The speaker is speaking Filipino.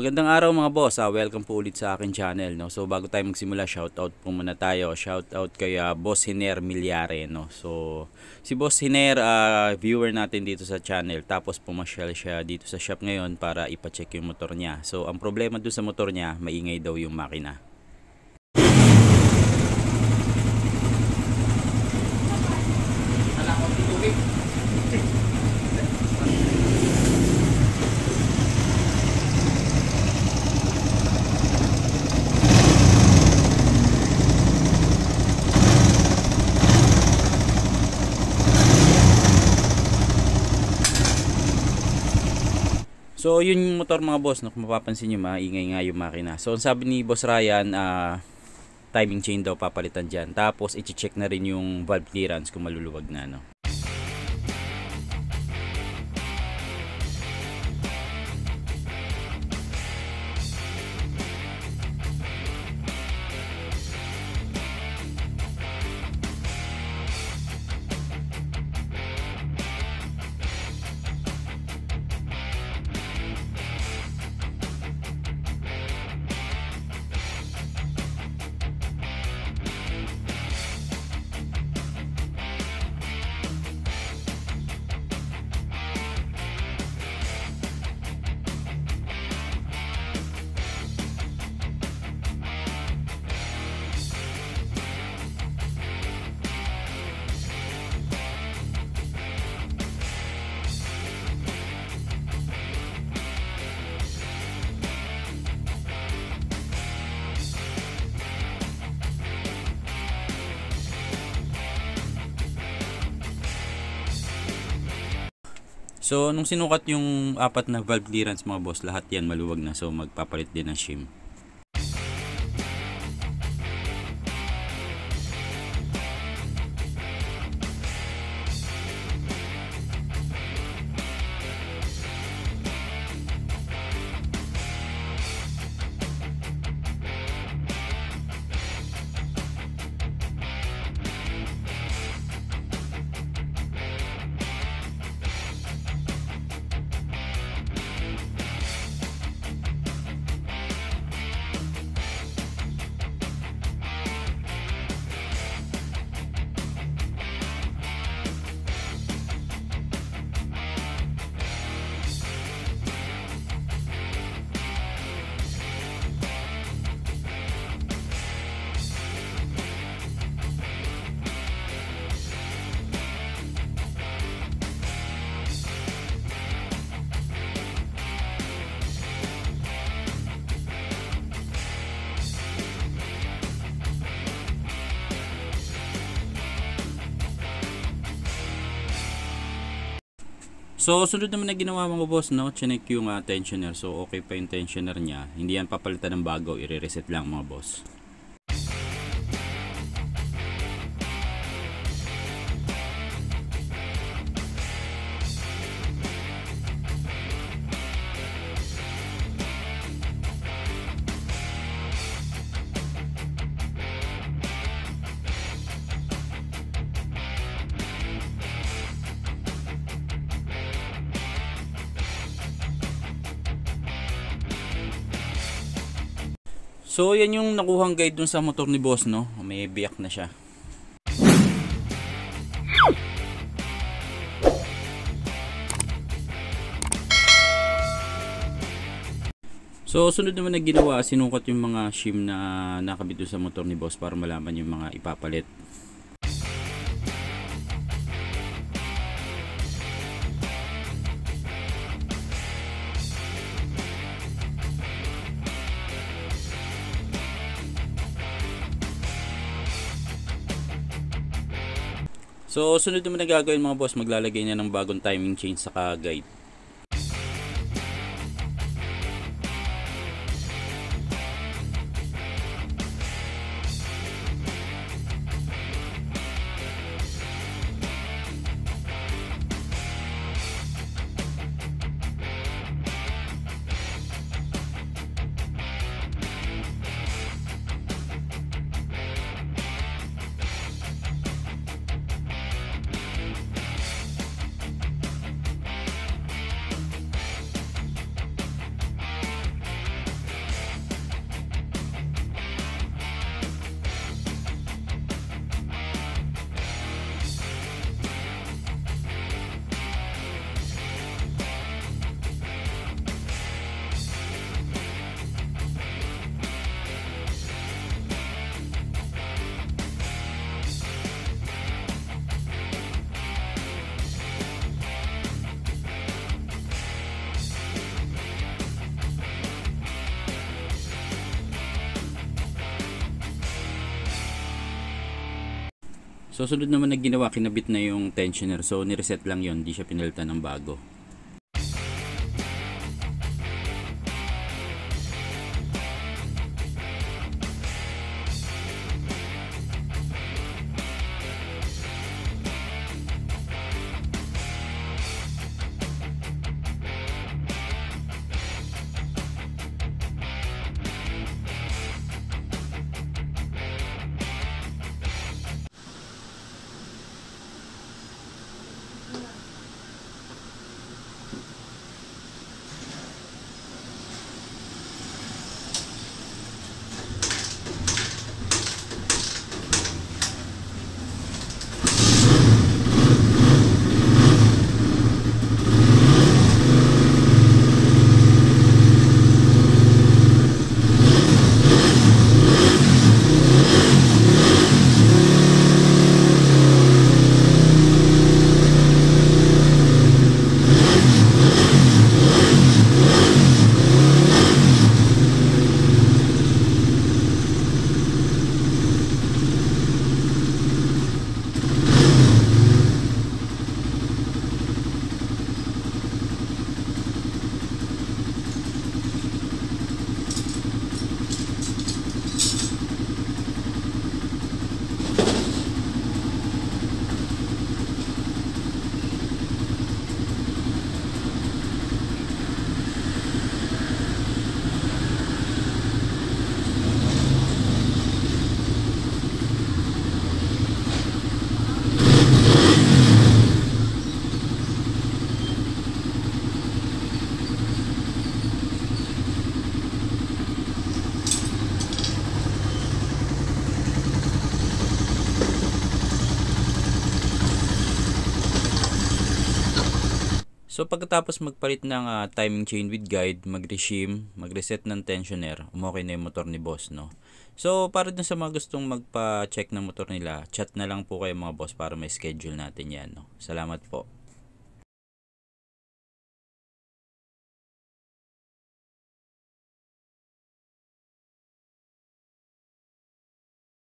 Magandang araw mga boss, welcome po ulit sa akin channel, no? So bago tayo magsimula, shoutout po muna tayo. Shoutout kay Boss Hiner Milyare, no? So si Boss Hiner, viewer natin dito sa channel, tapos pumasyal siya dito sa shop ngayon para ipacheck yung motor niya. So ang problema dun sa motor niya, maingay daw yung makina. So yun yung motor mga boss, no? Kung mapapansin nyo, maingay nga yung makina. So sabi ni Boss Ryan, timing chain daw papalitan dyan. Tapos i-check na rin yung valve clearance kung maluluwag na, no? So nung sinukat yung apat na valve clearance mga boss, lahat yan maluwag na. So magpapalit din ng shim. So sunod naman na ginawa mga boss, no? Chinek yung tensioner. So okay pa yung tensioner niya. Hindi yan papalitan ng bago, i-reset lang mga boss. So yan yung nakuhang guide dun sa motor ni boss, no? May biyak na siya. So sunod naman na ginawa, sinukat yung mga shim na nakabit dun sa motor ni boss para malaman yung mga ipapalit. So sunod naman na gagawin mga boss, maglalagay niya ng bagong timing chain sa guide. So sunod naman na ginawa, kinabit na yung tensioner. So nireset lang yon, di siya pinalitan ng bago. So pagkatapos magpalit ng timing chain with guide, mag-regime, mag-reset ng tensioner, umokay na yung motor ni boss, no? So para dun sa mga gustong magpa-check ng motor nila, chat na lang po kayo mga boss para may schedule natin yan, no? Salamat po.